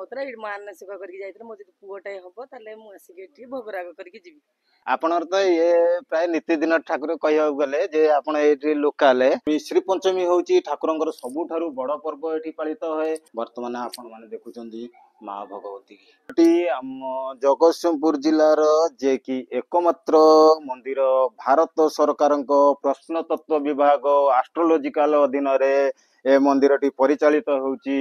होता ये मानसिक करके जाइए मो जो पुओटे हम ताले मु आसिक भोगराग करके जीवी आपणर तो ये प्राय नित्यदिन ठाकुर कह गले जे आपण ये लोकाले श्री पंचमी होची ठाकुरंकर सबुठारु बड़ पर्व एठी पालित होए। वर्तमान आपण माने देखुचंदी माँ भगवती एठी आम जगतसिंहपुर जिलार जे कि एकमात्र मंदिर भारत सरकारଙ୍କ प्रश्न तत्व विभाग एस्ट्रोलॉजिकल अधीन रे ए मंदिरटी परिचालित होची।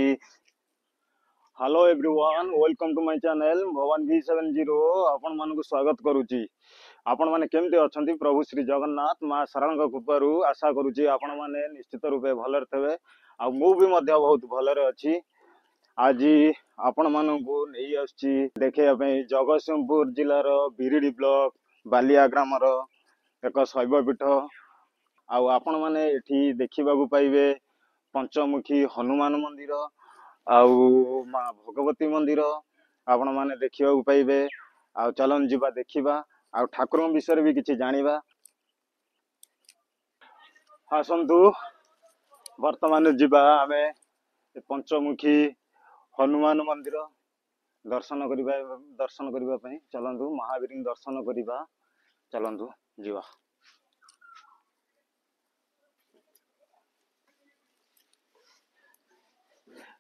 Hello everyone, welcome to my channel Bhavan V70। आपण मानकु स्वागत करूची। आपण माने केमते अछंती? प्रभु श्री जगन्नाथ माँ शारदाଙ୍କ कृपारू आशा करूची आपण माने निश्चित रूपे भलर थेबे आ मु भी मध्य बहुत भलरे अछि। आज आपण मानकु नेई आछि देखिया पई जगतसिंहपुर जिल्लार बिरिडी ब्लॉक बालिया ग्रामर एक शैव पीठ। आपण माने एठी देखिबाकू पाइबे पंचमुखी हनुमान मंदिर आउ माँ भगवती मंदिर आपण माने देखिबाकू पाइबे। आ चलन जीवा देखिबा आ ठाकुर विषय भी किछि जानिबा। आसंतु वर्तमान जीवा आमे पंचमुखी हनुमान मंदिर दर्शन करिबा पई चलंतु महावीर दर्शन करिबा। चलंतु जीवा।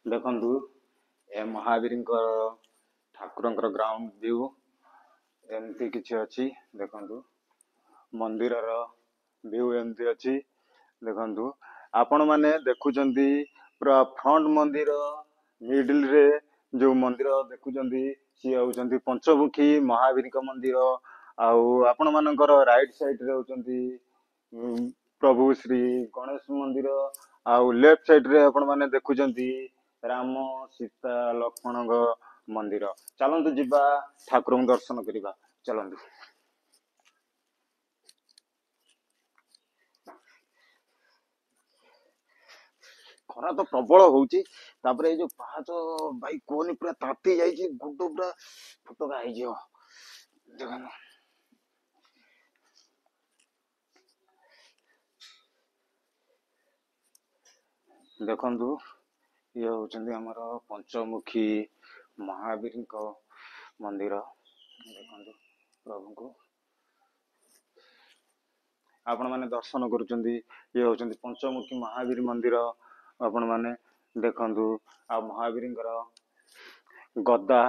देखंतु ए महावीर ठाकुर ग्राउंड व्यू एमती किछि अछि। देखंतु मंदिर व्यू एमती अछि। देखंतु आपण माने देखुचंदी पूरा फ्रंट मंदिर मिडिल रे जो मंदिर देखुचंदी सी होचंदी पंचमुखी महावीर मंदिर। आउ आपण मानकर राइट साइड रे होचंदी प्रभु श्री गणेश मंदिर। आउ लेफ्ट साइड रे आपण माने देखुचंदी राम सीता लक्ष्मण मंदिर। चलंतु जीवा ठाकुर दर्शन करिबा। चलंतु। खरा तो प्रबल होउची तापरे ए जो पाहाच भाई कोनी पूरा ताती जाईची गुड्डो पूरा फटका आइ जियो। देखन देखंतु ये होचंदी हमर पंचमुखी महावीर मंदिर। देखंतु प्रभु को आपण माने दर्शन करूचंदी। ये होचंदी पंचमुखी महावीर मंदिर। आपण माने देखंतु आ महावीर गदा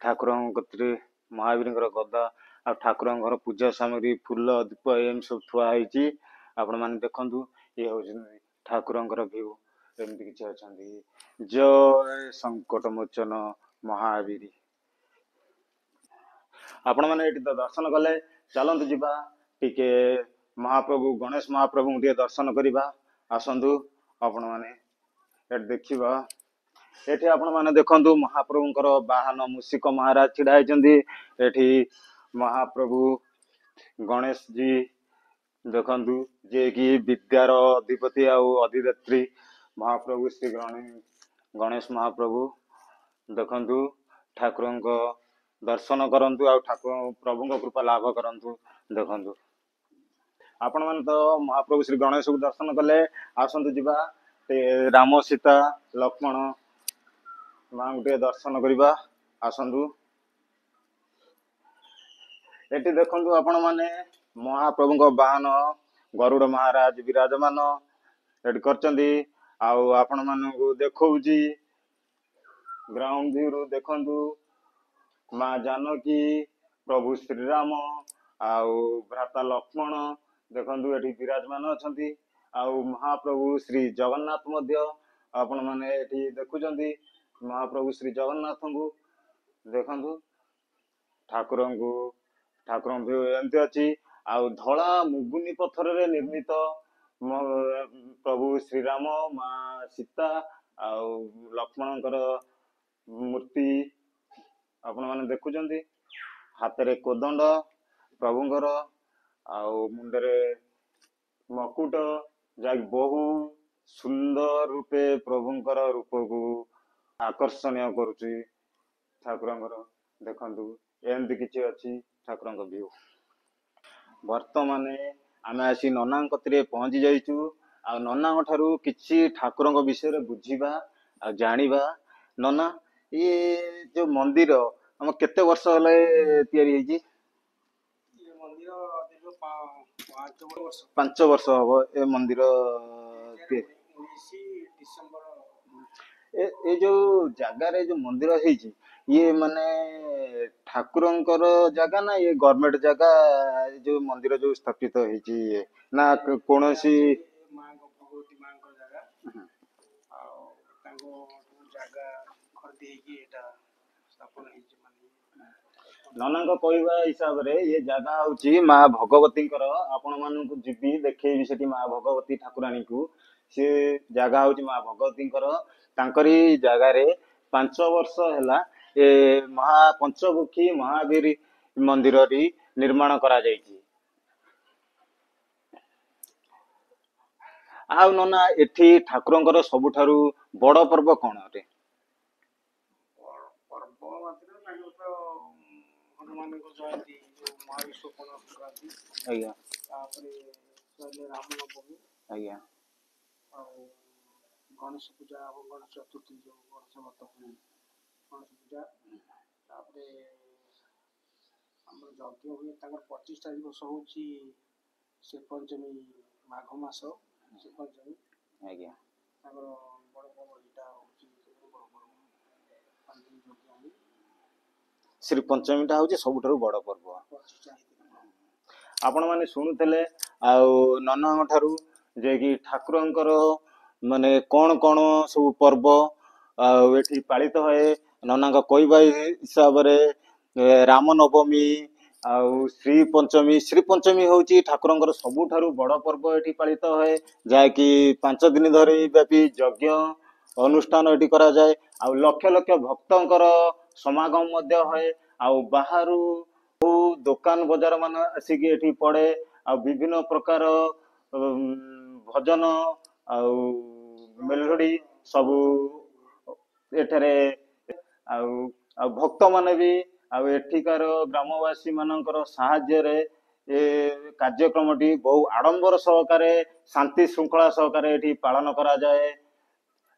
ठाकुर कत्रे महावीर गदा आ ठाकुर पूजा सामग्री फूल दीप एम सब थुआ होईची। आपण माने देखंतु ये होचंदी ठाकुर व्यू एमती किछि अछंदी। जय संकट मोचन महावीर। आपण माने एटी दर्शन कले चलंतु जीवा टिके महाप्रभु गणेश महाप्रभु टिके दर्शन करिबा। आसंतु आपण माने एट देखिबा। एठी आपण माने देखंतु महाप्रभुंकर वाहन मूषिक महाराज छिड़ा हैचंदी। एठी महाप्रभु गणेश जी देखंतु जे कि विद्यार अधिपति आउ अधिदात्री महाप्रभु श्री गणेश महाप्रभु। देखंतु ठाकुरंक दर्शन करंतु आ ठाकुर प्रभुंक कृपा लाभ करंतु। देखंतु आपण माने तो महाप्रभु श्री गणेश को दर्शन कले। आसंतु जीवा राम सीता लक्ष्मण मां गुटे दर्शन करिबा। आसंतु एटी देखंतु आपण माने महाप्रभुंक वाहन गरुड़ महाराज विराजमान एटी करचंदी। आउ आपण मानकु देखौजी ग्राउंड व्यू रो देखंतु माँ जानकी प्रभु श्रीराम आउ भ्राता लक्ष्मण देखंतु एटी विराजमान अछंती। आउ महाप्रभु श्री जगन्नाथ मध्य आपण माने एटी देखुचंदी। महाप्रभु श्री जगन्नाथ को देखंतु ठाकुरंकु ठाकुर एमती अछि। आउ धला मुगुनी पत्थर रे निर्मित प्रभु श्रीराम माँ सीता आउ लक्ष्मणकर मूर्ति आपण माने देखुचंदी। हाथ रे कोदंड प्रभुंकर आउ मुंडरे मकुट जाक बहु सुंदर रूपे प्रभुंकर रूप को आकर्षणीय करुची ठाकुरंकर। देखंतु एमती किछि अछि ठाकुरंक व्यू। वर्तमाने आमे आसी नना कतिरे पहुंची जाइचु। आ नना ठारू किछि ठाकुरंक विषय रे बुझिबा आ जानिबा। नना ये जो मंदिर हम केते वर्ष हेले तैयारी ହେଇଛି? ये मंदिर दीर्घ 5 वर्ष 5 ବର୍ଷ ହବ ଏ ମନ୍ଦିର ତିଆରି। 19 डिसेम्बर ଏ ଯୋଉ ଜାଗାରେ ଯୋଉ ମନ୍ଦିର ହେଇଛି ଇଏ ମାନେ ଠାକୁରଙ୍କର ଜାଗା ନା ଇଏ ଗଭର୍ଣ୍ଣମେଣ୍ଟ ଜାଗା ଏ ଯୋଉ ମନ୍ଦିର ଯୋଉ ସ୍ଥାପିତ ହେଇଛି ଇଏ ନା କୌଣସି ମାଙ୍କ ଭଗବତୀ ମାଙ୍କ ଜାଗା ଆଉ ତାଙ୍କ ଜାଗା ଖର୍ଦି ହେଇକି ଏଟା ସ୍ଥାପନ ହେଇଛି ମାନେ ନନାଙ୍କ କହିବା ହିସାବରେ ଏ ଜାଗା ହଉଛି ମା ଭଗବତୀଙ୍କର। ଆପଣ ମାନଙ୍କୁ ଯିବି ଦେଖେଇବି ସେଠି ମା ଭଗବତୀ ଠାକୁରାଣୀଙ୍କୁ। ସେ ଜାଗା ହଉଛି ମା ଭଗବତୀଙ୍କର। ତାଙ୍କରି ଜାଗାରେ 5 ବର୍ଷ ହେଲା ଏ ପଞ୍ଚମୁଖୀ ମହାବୀର ମନ୍ଦିରଟି ନିର୍ମାଣ କରାଯାଇଛି। ଆଉ ନନା ଏଠି ଠାକୁରଙ୍କର ସବୁଠାରୁ ବଡ ପର୍ବ କଣ ଅଟେ? ପର୍ବ ମାତ୍ରେ ତାଙ୍କର ତ ହନୁମାନଙ୍କ ଜୟନ୍ତୀ ଯୋଉ ମହାବିଶ୍ୱ ପଣା ସଂକ୍ରାନ୍ତି ଆଜ୍ଞା ତାପରେ ରହିଲେ ରାମ ନବମୀ ଆଜ୍ଞା ଆଉ ଗଣେଶ ପୂଜା ଏବଂ ଗଣେଶ ଚତୁର୍ଥୀ ଯୋଉ ଗଣେଶ ବ୍ରତ ହୁଏ ଗଣେଶ ପୂଜା ତାପରେ ଆମର ଯଜ୍ଞ ହୁଏ ତାଙ୍କର 25ଟା ଦିବସ ହଉଛି ସେ ପଞ୍ଚମୀ ମାଘ ମାସ ସେ ପଞ୍ଚମୀ ଆଜ୍ଞା ତାଙ୍କର ବଡ଼ ପର୍ବ ଏଇଟା ହଉଛି ବଡ଼ ପର୍ବ 5 ଦିନ ଯଜ୍ଞ ହୁଏ ଶ୍ରୀ ପଞ୍ଚମୀଟା ହଉଛି ସବୁଠାରୁ ବଡ ପର୍ବ। 25ଟା ହେଇଥିଲା। ଆପଣ ମାନେ ଶୁଣୁଥିଲେ ଆଉ ନନାଙ୍କ ଠାରୁ ଯେ କି ଠାକୁରଙ୍କର ମାନେ କଣ କଣ ସବୁ ପର୍ବ ଆଉ ଏଠି ପାଳିତ ହୁଏ। ନନାଙ୍କ କହିବା ହିସାବରେ ରାମ ନବମୀ ଆଉ ଶ୍ରୀ ପଞ୍ଚମୀ ହଉଛି ଠାକୁରଙ୍କର ସବୁଠାରୁ ବଡ ପର୍ବ ଏଠି ପାଳିତ ହୁଏ। ଯାହାକି 5 ଦିନ ଧରି ବ୍ୟାପୀ ଯଜ୍ଞ ଅନୁଷ୍ଠାନ ଏଠି କରାଯାଏ। ଆଉ ଲକ୍ଷ ଲକ୍ଷ ଭକ୍ତଙ୍କର ସମାଗମ ମଧ୍ୟ ହୁଏ। ଆଉ ବାହାରୁ ଦୋକାନ ବଜାର ମାନ ଆସିକି ଏଠି ପଡେ। ଆଉ ବିଭିନ୍ନ ପ୍ରକାର ଭଜନ ଆଉ ମେଲୋଡି ସବୁ ଏଠାରେ ଆଉ ଆଉ ଭକ୍ତ ମାନେ ବି ଆଉ ଏଠିକାର ଗ୍ରାମବାସୀ ମାନଙ୍କର ସାହାଯ୍ୟରେ ଏ କାର୍ଯ୍ୟକ୍ରମଟି ବହୁ ଆଡମ୍ବର ସହକାରେ ଶାନ୍ତି ଶୃଙ୍ଖଳା ସହକାରେ ଏଠି ପାଳନ କରାଯାଏ।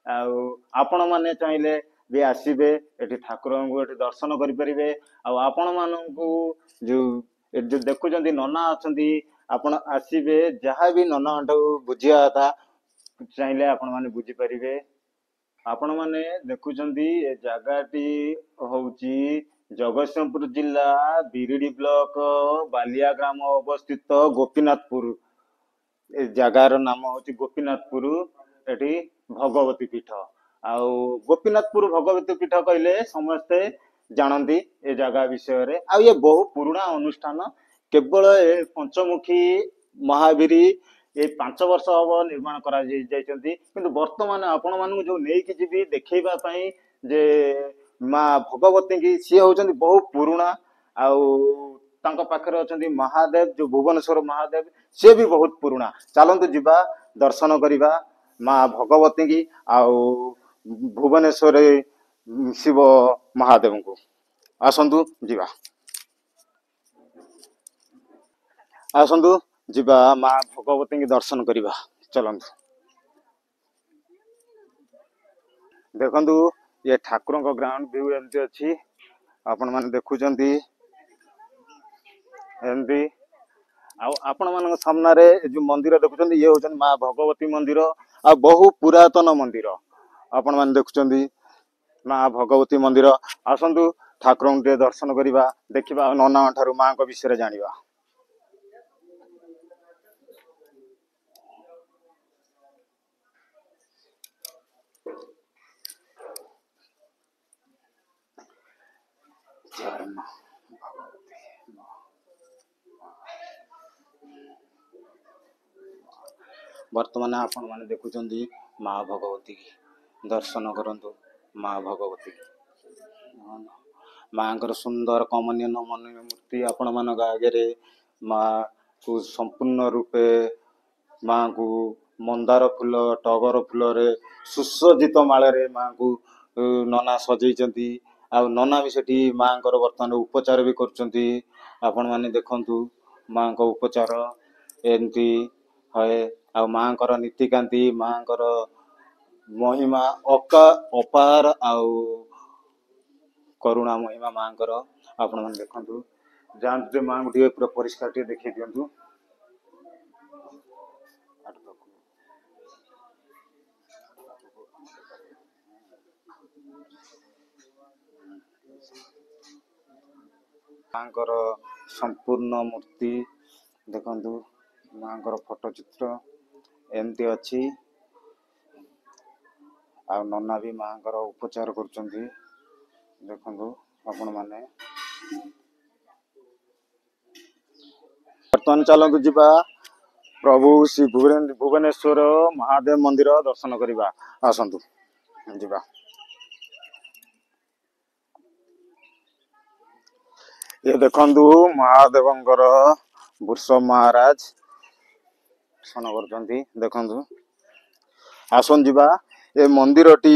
ଆଉ ଆପଣ ମାନେ ଚାହିଁଲେ ବି ଆସିବେ ଏଠି ଠାକୁରଙ୍କୁ ଏଠି ଦର୍ଶନ କରିପାରିବେ। ଆଉ ଆପଣ ମାନଙ୍କୁ ଯୋଉ ଦେଖୁଛନ୍ତି ନନା ଅଛନ୍ତି ଆପଣ ଆସିବେ ଯାହାବି ନନାଠୁ ବୁଝିବା କଥା ଚାହିଁଲେ ଆପଣ ମାନେ ବୁଝିପାରିବେ। ଆପଣ ମାନେ ଦେଖୁଛନ୍ତି ଏ ଜାଗାଟି ହଉଛି ଜଗତସିଂହପୁର ଜିଲ୍ଲା ବିରିଡି ବ୍ଲକ ବାଲିଆ ଗ୍ରାମ ଅବସ୍ଥିତ ଗୋପୀନାଥପୁର। ଏ ଜାଗାର ନାମ ହଉଛି ଗୋପୀନାଥପୁର। ଏଠି ଭଗବତୀ ପୀଠ। ଆଉ ଗୋପୀନାଥପୁର ଭଗବତୀ ପୀଠ କହିଲେ ସମସ୍ତେ ଜାଣନ୍ତି ଏ ଜାଗା ବିଷୟରେ। ଆଉ ଏ ବହୁ ପୁରୁଣା ଅନୁଷ୍ଠାନ। କେବଳ ଏ ପଞ୍ଚମୁଖୀ ମହାବୀର ଏଇ 5 ବର୍ଷ ହବ ନିର୍ମାଣ କରାଯାଇଛନ୍ତି। କିନ୍ତୁ ବର୍ତ୍ତମାନ ଆପଣ ମାନଙ୍କୁ ଯୋଉ ନେଇକି ଯିବି ଦେଖେଇବା ପାଇଁ ଯେ ମା ଭଗବତୀଙ୍କି ସିଏ ହଉଛନ୍ତି ବହୁ ପୁରୁଣା। ଆଉ ତାଙ୍କ ପାଖରେ ଅଛନ୍ତି ମହାଦେବ ଯୋଉ ଭୁବନେଶ୍ୱର ମହାଦେବ ସିଏ ବି ବହୁତ ପୁରୁଣା। ଚାଲନ୍ତୁ ଯିବା ଦର୍ଶନ କରିବା ମା ଭଗବତୀଙ୍କି ଆଉ ଭୁବନେଶ୍ୱରରେ ଶିବ ମହାଦେବଙ୍କୁ। ଆସନ୍ତୁ ଯିବା ଆସନ୍ତୁ ଯିବା ମା ଭଗବତୀଙ୍କି ଦର୍ଶନ କରିବା। ଚାଲନ୍ତୁ ଦେଖନ୍ତୁ ଏ ଠାକୁରଙ୍କ ଗ୍ରାଉଣ୍ଡ ଭିଉ ଏମିତି ଅଛି। ଆପଣ ମାନେ ଦେଖୁଛନ୍ତି ଏମିତି। ଆଉ ଆପଣ ମାନଙ୍କ ସାମ୍ନାରେ ଏ ଯୋଉ ମନ୍ଦିର ଦେଖୁଛନ୍ତି ଇଏ ହଉଛନ୍ତି ମା ଭଗବତୀ ମନ୍ଦିର। ଆଉ ବହୁ ପୁରାତନ ମନ୍ଦିର ଆପଣ ମାନେ ଦେଖୁଛନ୍ତି ମା ଭଗବତୀ ମନ୍ଦିର। ଆସନ୍ତୁ ଠାକୁରଙ୍କୁ ଟିକେ ଦର୍ଶନ କରିବା ଦେଖିବା ଆଉ ନନାଙ୍କ ଠାରୁ ମାଙ୍କ ବିଷୟରେ ଜାଣିବା। ଜୟ ମା ଭଗବତୀ। ବର୍ତ୍ତମାନ ଆପଣ ମାନେ ଦେଖୁଛନ୍ତି ମା ଭଗବତୀ ଦର୍ଶନ କରନ୍ତୁ ମା ଭଗବତୀ। ମାଙ୍କର ସୁନ୍ଦର କମନୀୟ ନମନୀୟ ମୂର୍ତ୍ତି ଆପଣ ମାନଙ୍କ ଆଗରେ ମାକୁ ସମ୍ପୂର୍ଣ୍ଣ ରୂପେ ମାଙ୍କୁ ମନ୍ଦାର ଫୁଲ ଟଗର ଫୁଲରେ ସୁସଜ୍ଜିତ ମାଳରେ ମାଙ୍କୁ ନନା ସଜେଇଛନ୍ତି। ଆଉ ନନା ବି ସେଠି ମାଙ୍କର ବର୍ତ୍ତମାନ ଉପଚାର ବି କରୁଛନ୍ତି। ଆପଣ ମାନେ ଦେଖନ୍ତୁ ମାଙ୍କ ଉପଚାର ଏମିତି ହଏ। ଆଉ ମାଙ୍କର ନୀତିକାନ୍ତି ମାଙ୍କର ମହିମା ଅପାର ଆଉ करुणा महिमा मांकर आपण मैंने देखु जाते माँ को पूरा परिष्कार देखी दिंतु माँकर संपूर्ण मूर्ति देखु माँकर फोटो चित्र एमती अच्छी आ नना भी माँकर उपचार करुँच देखु आपण मैंने बर्तमान चलतु जीवा प्रभु श्री भुवनेश्वर महादेव मंदिर दर्शन करवा आसतु जीवा ये देखंतु महादेवंकर वृष महाराज दर्शन कर देखंतु आसन जीवा ए मंदिर टी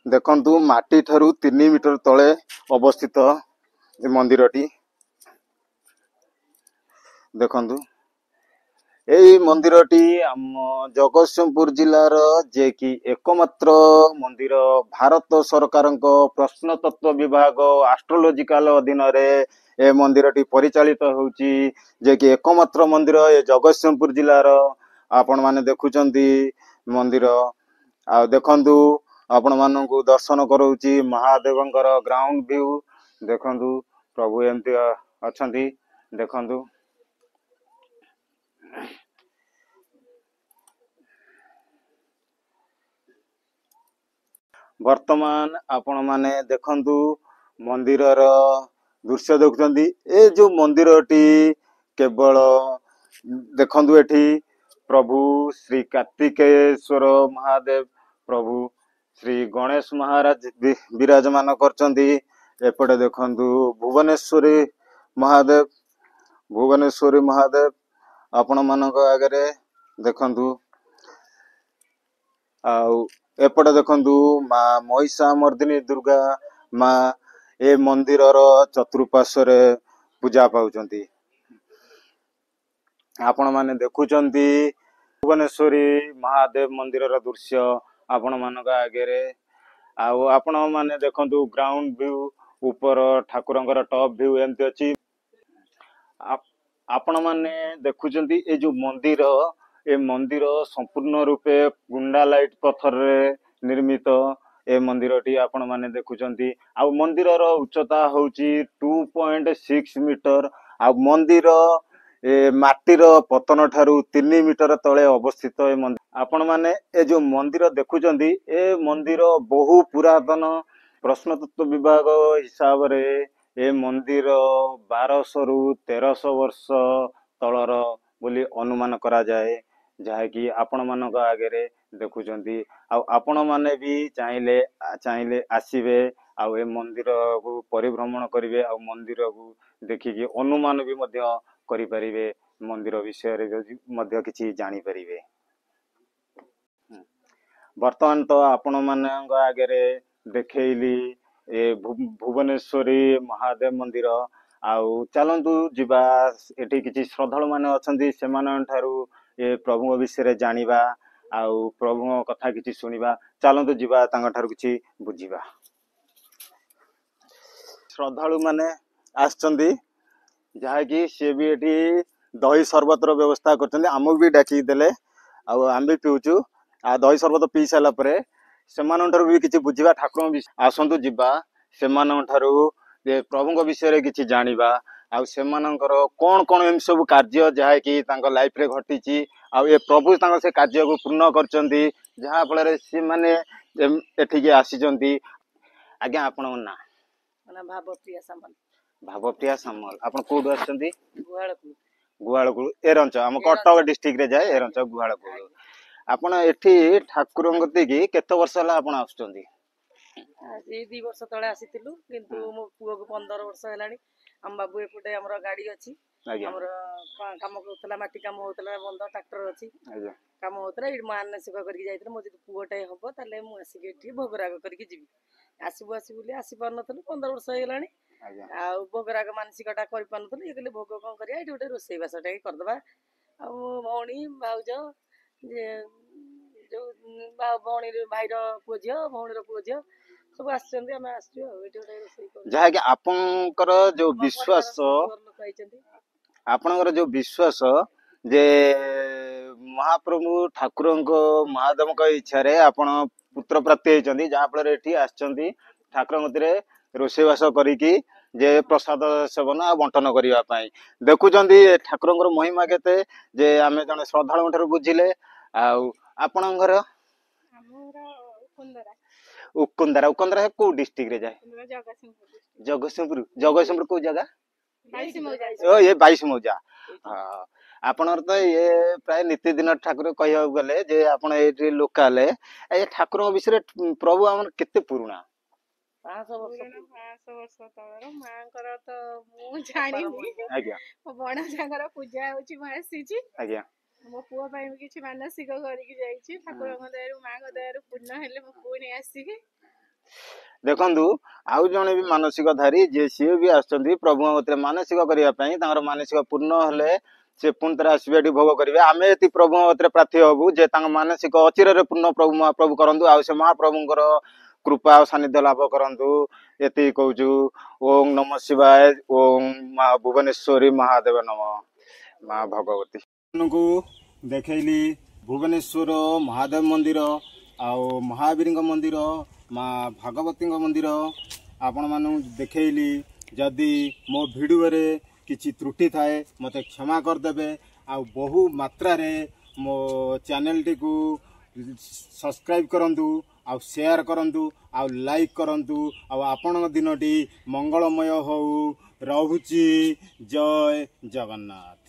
देखंतु माटी ठारू 3 मीटर तले अवस्थित ए मंदिर टी देखंतु एई मंदिरटी आम जगतसिंहपुर जिलार जे कि एकमात्र मंदिर भारत सरकार प्रश्न तत्व विभाग एस्ट्रोलॉजिकल अधीन रे ए मंदिरटी परिचालित होउची जे कि एकमात्र मंदिर ए जगतसिंहपुर जिलार आपण माने देखुचंती मंदिर आ देखंतु आपण माननकु दर्शन करौची महादेवंकर ग्राउंड व्यू देखंतु प्रभु एमती अछंती देखंतु वर्तमान आपण माने देखंतु मंदिरर दृश्य देखुचंती ए जो मंदिरटी केवल देखंतु एठी प्रभु श्री कार्तिकेश्वर महादेव प्रभु श्री गणेश महाराज विराजमान करचंती एपटे देखंतु भुवनेश्वरी महादेव आपण मानक आगे देखंतु आउ एपटे देखंतु माँ महिषामर्दिनी दुर्गा माँ ए मंदिरर चतुर्पार्श्व पूजा पाउचंती आपण माने देखुचंती भुवनेश्वरी महादेव मंदिरर दृश्य आपण मानक आगे आउ आपण माने देखंतु ग्राउंड व्यू ऊपर ठाकुरंकर टॉप व्यू एमती अछि आपण माने देखुचंती ए जो मंदिर ए मंदिर संपूर्ण रूपे गुंडा लाइट पत्थर रे निर्मित ए मंदिरटी आपण माने देखुचंती आ मंदिरर उच्चता होउची 2.6 मीटर आ मंदिर ए माटीर पतन ठारू 3 मीटर तले अवस्थित ए मंदिर आपण माने ए जो मंदिर देखुचंती ए मंदिर बहु पुरातन प्रश्नतत्व विभाग हिसाब रे ए मंदिर 1200 रु 1300 वर्ष तलर बोली अनुमान करा जाए जहाँकि आपण मानक आगे देखुचंती आपण माने भी चाहिले आसीबे आउ ए मंदिर को परिभ्रमण करिवे आ मंदिर को देखिकी अनुमान भी मध्य करि परिवे मंदिर विषय रे मध्य किछि जानि परिवे वर्तमान तो आपण मानक आगे देखैली ए भुवनेश्वरी महादेव मंदिर आउ चलंतु जीवा एठी किछि श्रद्धालु माने अछंती सेमान ठारू ए प्रभु विषय जानिबा आउ प्रभु कथा किछि सुनिबा चलंतु जीवा तांग ठारू किछि बुझिबा श्रद्धालु माने आछंती जहा कि से भी एठी दही शरबतर व्यवस्था करछंती हमक भी डाकी देले आउ हम भी पिउचु आ दही शरबत पी साला परे सेमान ठारू भी किछि बुझिबा ठाकुर आसंतु जीवा सेमान ठारू जे प्रभु विषय रे किछि जानिबा आउ सेमानंकर कोन कोन एम सब कार्य जहा कि तांको लाइफ रे घटिची आउ ए प्रभु तांको से कार्य को पूर्ण करचंती जहा फल रे से माने एठी के आसीचंती आज्ञा आपण ना माने भावप्रिया सामल भावप्रिया सामल आपण कोड आछंती गुहाळकु गुहाळकु एरंच हम कटक डिस्ट्रिक्ट रे जाय एरंच गुहाळकु आपण एठी ठाकुर गति की केते वर्ष हला आपण आछंती आज 2 वर्ष तळे आसीतिलु किंतु मो पुओ को 15 वर्ष हेलानी हम बाबू एपटे हमर गाड़ी अछि हमर काम होतला माटी काम होतला बंद ट्रैक्टर अछि काम होतला इ मान सेवा करके जाइतले मो जति पुओटाय हबो ताले मु आसी एठी भोगराग करके जिबी आसीबो बोली आसी पार नथलु 15 वर्ष हेलानी आ भोगराग मानसिकटा करि पार नथलु ए कहले भोग कोन करिया एठी उठे रोसई बासटा कर दबा आ भौणी भाउज जे जो भौणी भाईर पुओ झियो भौणी रो पुओ झियो ସବୁ ଆସିଛନ୍ତି ଆମେ ଆସିଛୁ ଆଉ ଏଠି ଗୋଟେ ରୋଷେଇ କରୁଛୁ ଯାହାକି ଆପଣଙ୍କର ଯୋଉ ବିଶ୍ୱାସ ଲୋକ ହେଇଛନ୍ତି ଆପଣଙ୍କର ଯୋଉ ବିଶ୍ୱାସ ଯେ ମହାପ୍ରଭୁ ଠାକୁରଙ୍କ ମହାଦେବଙ୍କ ଇଚ୍ଛାରେ ଆପଣ ପୁତ୍ର ପ୍ରାପ୍ତି ହେଇଛନ୍ତି ଯାହା ଫଳରେ ଏଠି ଆସିଛନ୍ତି ଠାକୁରଙ୍କ କତିରେ ରୋଷେଇବାସ କରିକି ଯେ ପ୍ରସାଦ ସେବନ ଆଉ ବଣ୍ଟନ କରିବା ପାଇଁ ଦେଖୁଛନ୍ତି ଠାକୁରଙ୍କର ମହିମା କେତେ ଯେ ଆମେ ଜଣେ ଶ୍ରଦ୍ଧାଳୁଙ୍କ ଠାରୁ ବୁଝିଲେ ଆଉ ଆପଣଙ୍କ ଘର ଉକୁନ୍ଦରା କୋଉ ଡିଷ୍ଟ୍ରିକ୍ଟ ରେ ଯାଏ ଜଗତସିଂହପୁର କୋଉ ଜାଗା ଏ 22 ମୌଜା ହଁ ଆପଣଙ୍କର ତ ଇଏ ପ୍ରାୟ ନିତିଦିନ ଠାକୁର କହିବାକୁ ଗଲେ ଯେ ଆପଣ ଏଇଠି ଲୋକାଲ ଏ ଠାକୁରଙ୍କ ବିଷୟରେ ପ୍ରଭୁ ଆମର କେତେ ପୁରୁଣା 500 ବର୍ଷ ତଳର ମାଙ୍କର ତ ମୁଁ ଜାଣିନି ଆଜ୍ଞା ମୋ ଭଣଜାଙ୍କର ପୂଜା ହଉଛି ମୁଁ ଆସିଛି ଆଜ୍ଞା ମୋ ପୁଅ ପାଇଁ ବି କିଛି ମାନସିକ କରିକି ଯାଇଛି ଠାକୁରଙ୍କ ଦୟାରୁ ମାଙ୍କ ଦୟାରୁ ପୂର୍ଣ୍ଣ ହେଲେ ମୋ ପୁଣି ଆସିକି ଦେଖନ୍ତୁ ଆଉ ଜଣେ ବି ମାନସିକଧାରୀ ଯିଏ ସିଏ ବି ଆସୁଛନ୍ତି ପ୍ରଭୁଙ୍କ କତିରେ ମାନସିକ କରିବା ପାଇଁ ତାଙ୍କର ମାନସିକ ପୂର୍ଣ୍ଣ ହେଲେ ସେ ପୁଣି ଥରେ ଆସିବେ ଏଠି ଭୋଗ କରିବେ ଆମେ ଏଠି ପ୍ରଭୁଙ୍କ କତିରେ ପ୍ରାର୍ଥୀ ହବୁ ଯେ ତାଙ୍କ ମାନସିକ ଅଚିରରେ ପୂର୍ଣ୍ଣ ପ୍ରଭୁ ମହାପ୍ରଭୁ କରନ୍ତୁ ଆଉ ସେ ମହାପ୍ରଭୁଙ୍କର କୃପା ଆଉ ସାନ୍ନିଧ୍ୟ ଲାଭ କରନ୍ତୁ ଏତିକି କହୁଛୁ ଓಂ ନମ ଶିବାୟ ଓಂ ମା ଭୁବନେଶ୍ୱରୀ ମହାଦେବ ନମ ମା ଭଗବତୀ ମାନଙ୍କୁ ଦେଖେଇଲି ଭୁବନେଶ୍ୱର ମହାଦେବ ମନ୍ଦିର ଆଉ ମହାବୀରଙ୍କ ମନ୍ଦିର ମା ଭାଗବତୀଙ୍କ ମନ୍ଦିର ଆପଣମାନଙ୍କୁ ଦେଖେଇଲି ଯଦି ମୋ ଭିଡ଼ିଓରେ କିଛି ତ୍ରୁଟି ଥାଏ ମୋତେ କ୍ଷମା କରିଦେବେ ଆଉ ବହୁ ମାତ୍ରାରେ ମୋ ଚ୍ୟାନେଲଟିକୁ ସବସ୍କ୍ରାଇବ୍ କରନ୍ତୁ ଆଉ ସେୟାର କରନ୍ତୁ ଆଉ ଲାଇକ୍ କରନ୍ତୁ ଆଉ ଆପଣଙ୍କ ଦିନଟି ମଙ୍ଗଳମୟ ହଉ ରହୁଛି ଜୟ ଜଗନ୍ନାଥ।